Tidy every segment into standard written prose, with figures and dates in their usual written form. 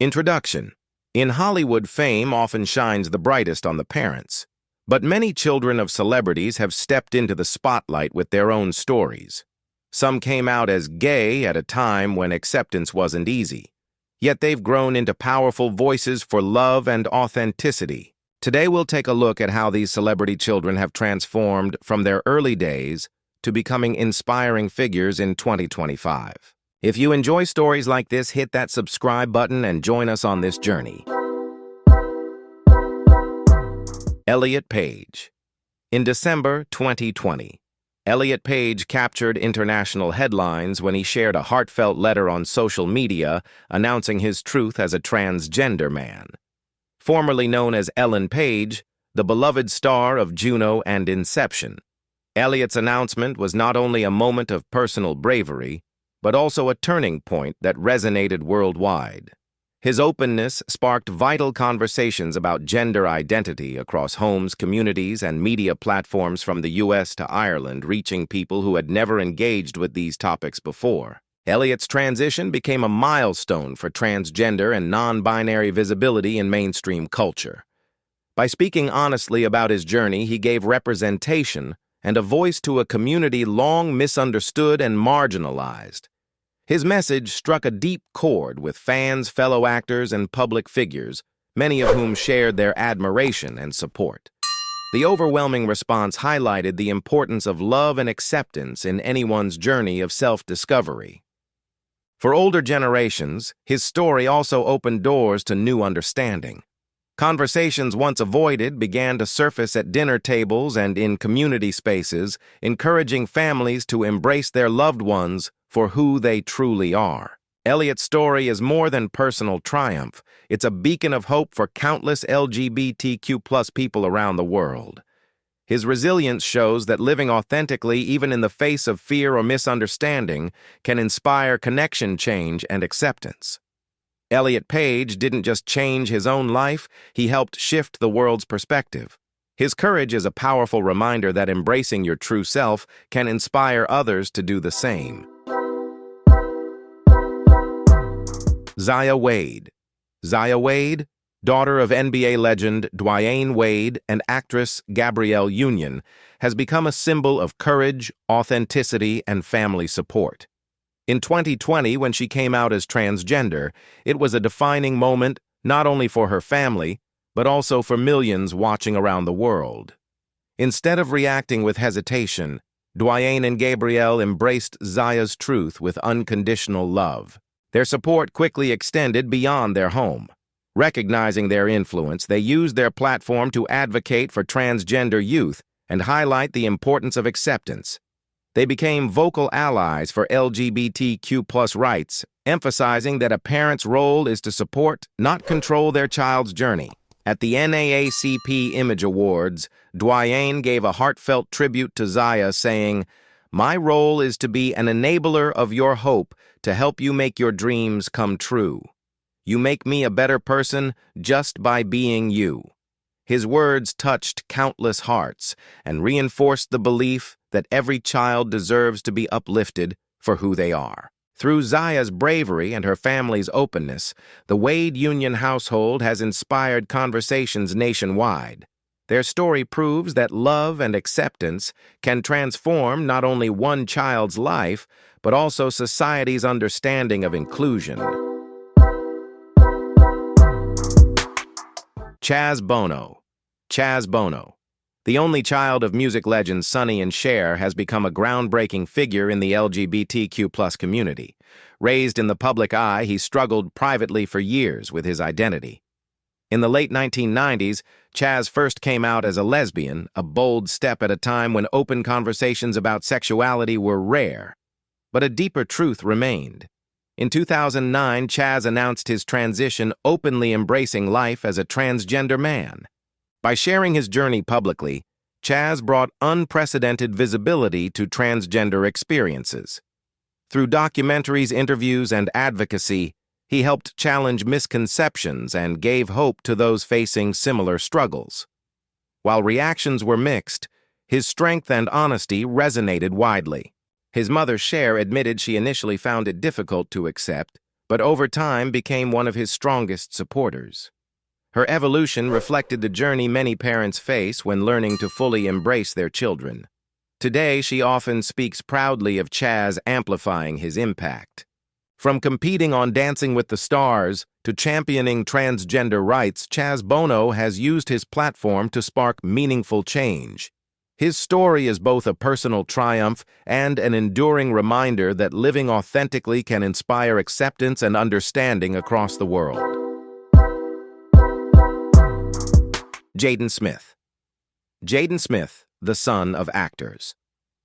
Introduction. In Hollywood, fame often shines the brightest on the parents, but many children of celebrities have stepped into the spotlight with their own stories. Some came out as gay at a time when acceptance wasn't easy, yet they've grown into powerful voices for love and authenticity. Today we'll take a look at how these celebrity children have transformed from their early days to becoming inspiring figures in 2025. If you enjoy stories like this, hit that subscribe button and join us on this journey. Elliot Page. In December 2020, Elliot Page captured international headlines when he shared a heartfelt letter on social media announcing his truth as a transgender man. Formerly known as Ellen Page, the beloved star of Juno and Inception, Elliot's announcement was not only a moment of personal bravery, but also a turning point that resonated worldwide. His openness sparked vital conversations about gender identity across homes, communities, and media platforms from the US to Ireland, reaching people who had never engaged with these topics before. Elliot's transition became a milestone for transgender and non-binary visibility in mainstream culture. By speaking honestly about his journey, he gave representation and a voice to a community long misunderstood and marginalized. His message struck a deep chord with fans, fellow actors, and public figures, many of whom shared their admiration and support. The overwhelming response highlighted the importance of love and acceptance in anyone's journey of self-discovery. For older generations, his story also opened doors to new understanding. Conversations once avoided began to surface at dinner tables and in community spaces, encouraging families to embrace their loved ones for who they truly are. Elliot's story is more than personal triumph. It's a beacon of hope for countless LGBTQ+ people around the world. His resilience shows that living authentically, even in the face of fear or misunderstanding, can inspire connection, change, and acceptance. Elliot Page didn't just change his own life, he helped shift the world's perspective. His courage is a powerful reminder that embracing your true self can inspire others to do the same. Zaya Wade. Zaya Wade, daughter of NBA legend Dwyane Wade and actress Gabrielle Union, has become a symbol of courage, authenticity, and family support. In 2020, when she came out as transgender, it was a defining moment not only for her family, but also for millions watching around the world. Instead of reacting with hesitation, Dwyane and Gabrielle embraced Zaya's truth with unconditional love. Their support quickly extended beyond their home. Recognizing their influence, they used their platform to advocate for transgender youth and highlight the importance of acceptance. They became vocal allies for LGBTQ+ rights, emphasizing that a parent's role is to support, not control their child's journey. At the NAACP Image Awards, Dwyane gave a heartfelt tribute to Zaya, saying, "My role is to be an enabler of your hope to help you make your dreams come true. You make me a better person just by being you." His words touched countless hearts and reinforced the belief that every child deserves to be uplifted for who they are. Through Zaya's bravery and her family's openness, the Wade Union household has inspired conversations nationwide. Their story proves that love and acceptance can transform not only one child's life, but also society's understanding of inclusion. Chaz Bono. Chaz Bono, the only child of music legends Sonny and Cher, has become a groundbreaking figure in the LGBTQ+ community. Raised in the public eye, he struggled privately for years with his identity. In the late 1990s, Chaz first came out as a lesbian, a bold step at a time when open conversations about sexuality were rare. But a deeper truth remained. In 2009, Chaz announced his transition, openly embracing life as a transgender man. By sharing his journey publicly, Chaz brought unprecedented visibility to transgender experiences. Through documentaries, interviews, and advocacy, he helped challenge misconceptions and gave hope to those facing similar struggles. While reactions were mixed, his strength and honesty resonated widely. His mother, Cher, admitted she initially found it difficult to accept, but over time became one of his strongest supporters. Her evolution reflected the journey many parents face when learning to fully embrace their children. Today, she often speaks proudly of Chaz amplifying his impact. From competing on Dancing with the Stars to championing transgender rights, Chaz Bono has used his platform to spark meaningful change. His story is both a personal triumph and an enduring reminder that living authentically can inspire acceptance and understanding across the world. Jaden Smith. Jaden Smith, the son of actors.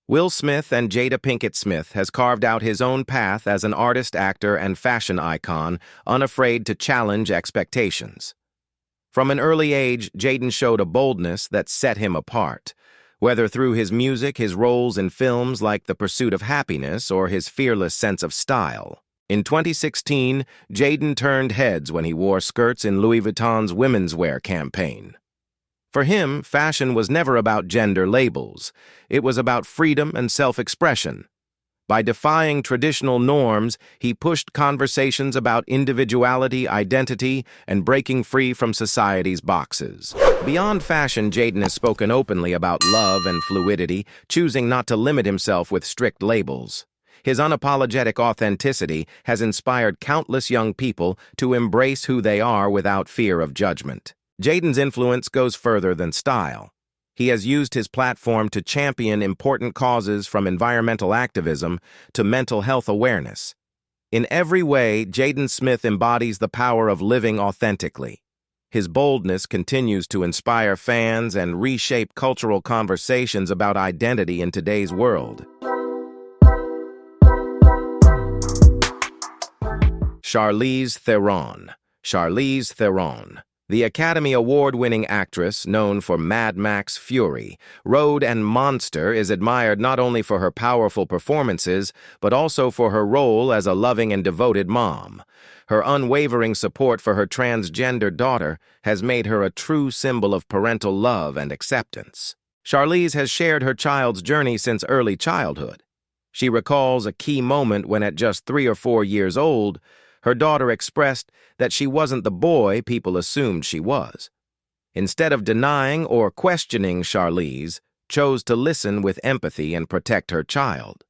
Will Smith and Jada Pinkett Smith has carved out his own path as an artist, actor, and fashion icon, unafraid to challenge expectations. From an early age, Jaden showed a boldness that set him apart, whether through his music, his roles in films like The Pursuit of Happiness, or his fearless sense of style. In 2016, Jaden turned heads when he wore skirts in Louis Vuitton's women's wear campaign. For him, fashion was never about gender labels. It was about freedom and self-expression. By defying traditional norms, he pushed conversations about individuality, identity, and breaking free from society's boxes. Beyond fashion, Jaden has spoken openly about love and fluidity, choosing not to limit himself with strict labels. His unapologetic authenticity has inspired countless young people to embrace who they are without fear of judgment. Jaden's influence goes further than style. He has used his platform to champion important causes from environmental activism to mental health awareness. In every way, Jaden Smith embodies the power of living authentically. His boldness continues to inspire fans and reshape cultural conversations about identity in today's world. Charlize Theron. Charlize Theron. The Academy Award-winning actress, known for Mad Max Fury, Road, and Monster, is admired not only for her powerful performances, but also for her role as a loving and devoted mom. Her unwavering support for her transgender daughter has made her a true symbol of parental love and acceptance. Charlize has shared her child's journey since early childhood. She recalls a key moment when, at just 3 or 4 years old, her daughter expressed that she wasn't the boy people assumed she was. Instead of denying or questioning, Charlize chose to listen with empathy and protect her child.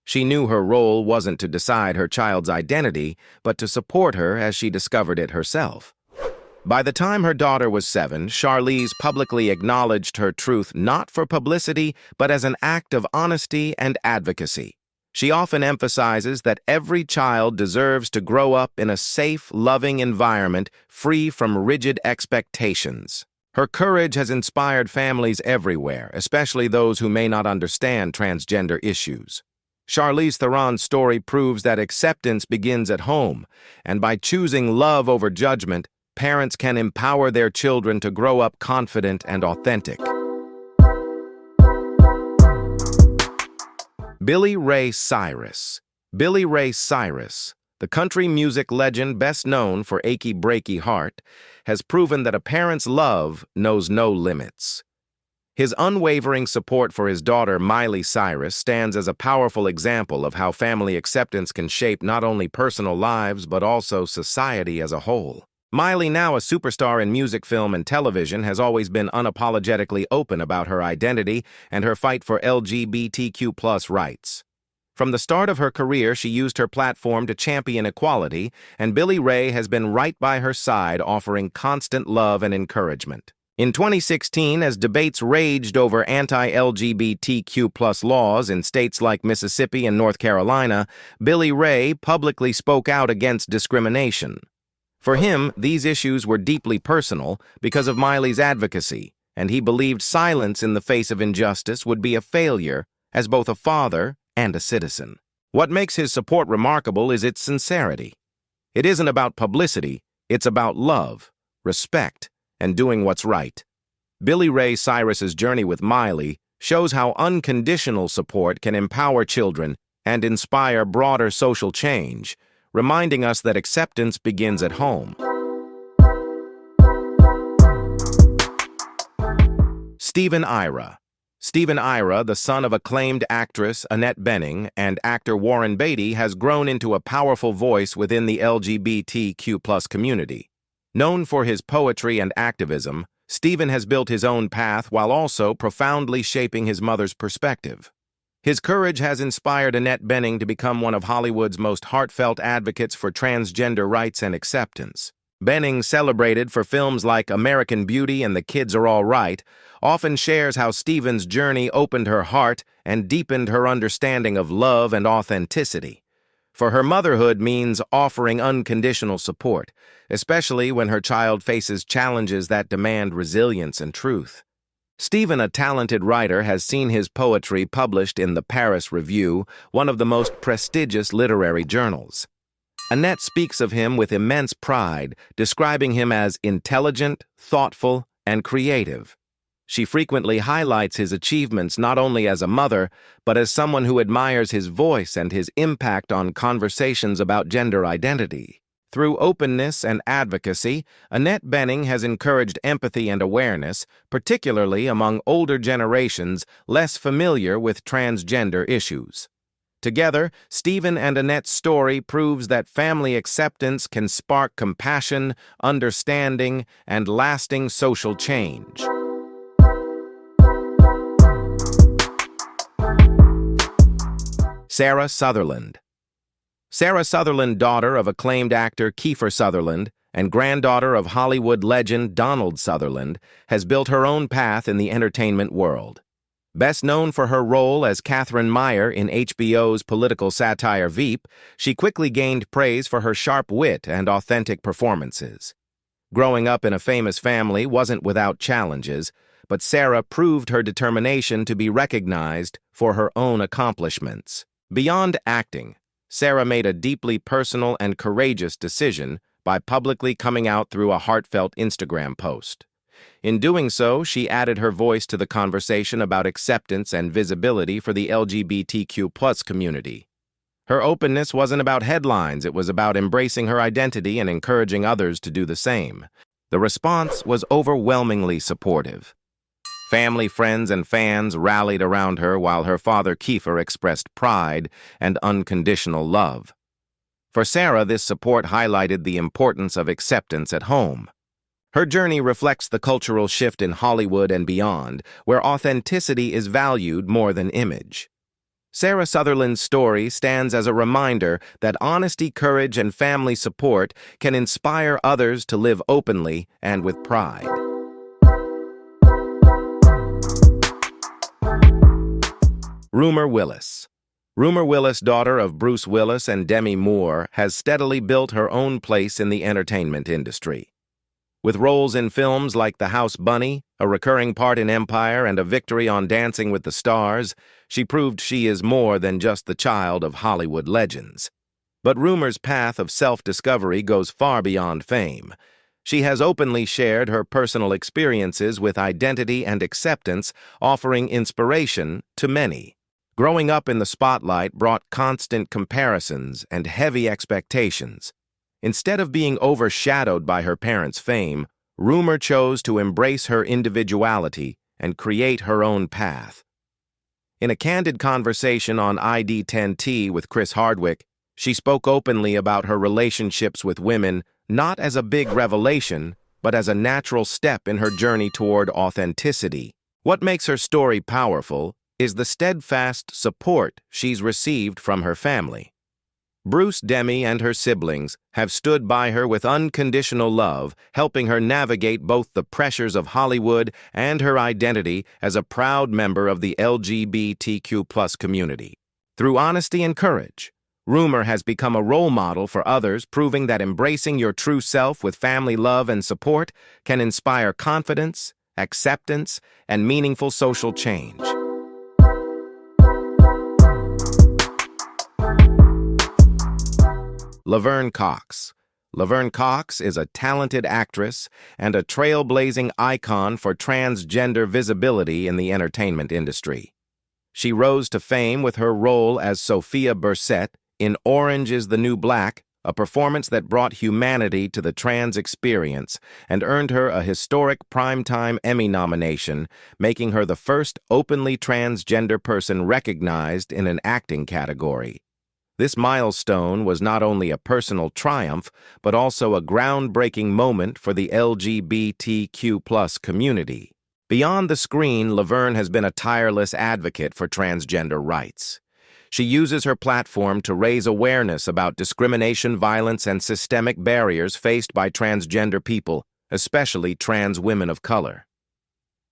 She knew her role wasn't to decide her child's identity, but to support her as she discovered it herself. By the time her daughter was 7, Charlize publicly acknowledged her truth not for publicity, but as an act of honesty and advocacy. She often emphasizes that every child deserves to grow up in a safe, loving environment free from rigid expectations. Her courage has inspired families everywhere, especially those who may not understand transgender issues. Charlize Theron's story proves that acceptance begins at home, and by choosing love over judgment, parents can empower their children to grow up confident and authentic. Ray Cyrus. Ray Cyrus, the country music legend best known for Achy Breaky Heart, has proven that a parent's love knows no limits. His unwavering support for his daughter, Miley Cyrus, stands as a powerful example of how family acceptance can shape not only personal lives but also society as a whole. Miley, now a superstar in music, film, and television, has always been unapologetically open about her identity and her fight for LGBTQ+ rights. From the start of her career, she used her platform to champion equality, and Billy Ray has been right by her side, offering constant love and encouragement. In 2016, as debates raged over anti-LGBTQ+ laws in states like Mississippi and North Carolina, Billy Ray publicly spoke out against discrimination. For him, these issues were deeply personal because of Miley's advocacy, and he believed silence in the face of injustice would be a failure as both a father and a citizen. What makes his support remarkable is its sincerity. It isn't about publicity, it's about love, respect, and doing what's right. Billy Ray Cyrus's journey with Miley shows how unconditional support can empower children and inspire broader social change, reminding us that acceptance begins at home. Stephen Ira. Stephen Ira, the son of acclaimed actress Annette Bening and actor Warren Beatty, has grown into a powerful voice within the LGBTQ+ community. Known for his poetry and activism, Stephen has built his own path while also profoundly shaping his mother's perspective. His courage has inspired Annette Bening to become one of Hollywood's most heartfelt advocates for transgender rights and acceptance. Bening, celebrated for films like American Beauty and The Kids Are All Right, often shares how Stephen's journey opened her heart and deepened her understanding of love and authenticity. For her, motherhood means offering unconditional support, especially when her child faces challenges that demand resilience and truth. Stephen, a talented writer, has seen his poetry published in the Paris Review, one of the most prestigious literary journals. Annette speaks of him with immense pride, describing him as intelligent, thoughtful, and creative. She frequently highlights his achievements not only as a mother, but as someone who admires his voice and his impact on conversations about gender identity. Through openness and advocacy, Annette Bening has encouraged empathy and awareness, particularly among older generations less familiar with transgender issues. Together, Stephen and Annette's story proves that family acceptance can spark compassion, understanding, and lasting social change. Sarah Sutherland. Sarah Sutherland, daughter of acclaimed actor Kiefer Sutherland and granddaughter of Hollywood legend Donald Sutherland, has built her own path in the entertainment world. Best known for her role as Catherine Meyer in HBO's political satire Veep, she quickly gained praise for her sharp wit and authentic performances. Growing up in a famous family wasn't without challenges, but Sarah proved her determination to be recognized for her own accomplishments. Beyond acting, Sarah made a deeply personal and courageous decision by publicly coming out through a heartfelt Instagram post. In doing so, she added her voice to the conversation about acceptance and visibility for the LGBTQ+ community. Her openness wasn't about headlines, it was about embracing her identity and encouraging others to do the same. The response was overwhelmingly supportive. Family, friends, and fans rallied around her while her father Kiefer expressed pride and unconditional love. For Sarah, this support highlighted the importance of acceptance at home. Her journey reflects the cultural shift in Hollywood and beyond, where authenticity is valued more than image. Sarah Sutherland's story stands as a reminder that honesty, courage, and family support can inspire others to live openly and with pride. Rumer Willis. Rumer Willis, daughter of Bruce Willis and Demi Moore, has steadily built her own place in the entertainment industry. With roles in films like The House Bunny, a recurring part in Empire, and a victory on Dancing with the Stars, she proved she is more than just the child of Hollywood legends. But Rumer's path of self-discovery goes far beyond fame. She has openly shared her personal experiences with identity and acceptance, offering inspiration to many. Growing up in the spotlight brought constant comparisons and heavy expectations. Instead of being overshadowed by her parents' fame, Rumer chose to embrace her individuality and create her own path. In a candid conversation on ID10T with Chris Hardwick, she spoke openly about her relationships with women, not as a big revelation, but as a natural step in her journey toward authenticity. What makes her story powerful is the steadfast support she's received from her family. Bruce, Demi, and her siblings have stood by her with unconditional love, helping her navigate both the pressures of Hollywood and her identity as a proud member of the LGBTQ+ community. Through honesty and courage, Rumer has become a role model for others, proving that embracing your true self with family love and support can inspire confidence, acceptance, and meaningful social change. Laverne Cox. Laverne Cox is a talented actress and a trailblazing icon for transgender visibility in the entertainment industry. She rose to fame with her role as Sophia Bursette in Orange is the New Black, a performance that brought humanity to the trans experience and earned her a historic Primetime Emmy nomination, making her the first openly transgender person recognized in an acting category. This milestone was not only a personal triumph, but also a groundbreaking moment for the LGBTQ+ community. Beyond the screen, Laverne has been a tireless advocate for transgender rights. She uses her platform to raise awareness about discrimination, violence, and systemic barriers faced by transgender people, especially trans women of color.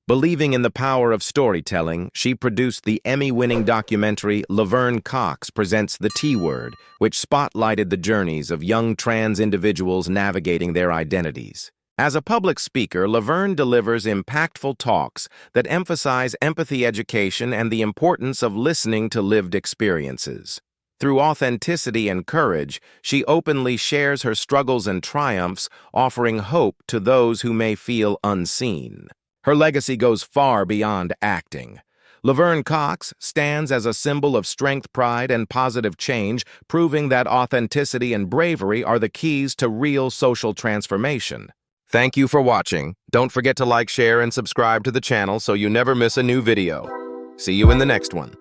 Believing in the power of storytelling, she produced the Emmy-winning documentary Laverne Cox Presents the T-Word, which spotlighted the journeys of young trans individuals navigating their identities. As a public speaker, Laverne delivers impactful talks that emphasize empathy education and the importance of listening to lived experiences. Through authenticity and courage, she openly shares her struggles and triumphs, offering hope to those who may feel unseen. Her legacy goes far beyond acting. Laverne Cox stands as a symbol of strength, pride, and positive change, proving that authenticity and bravery are the keys to real social transformation. Thank you for watching. Don't forget to like, share, and subscribe to the channel so you never miss a new video. See you in the next one.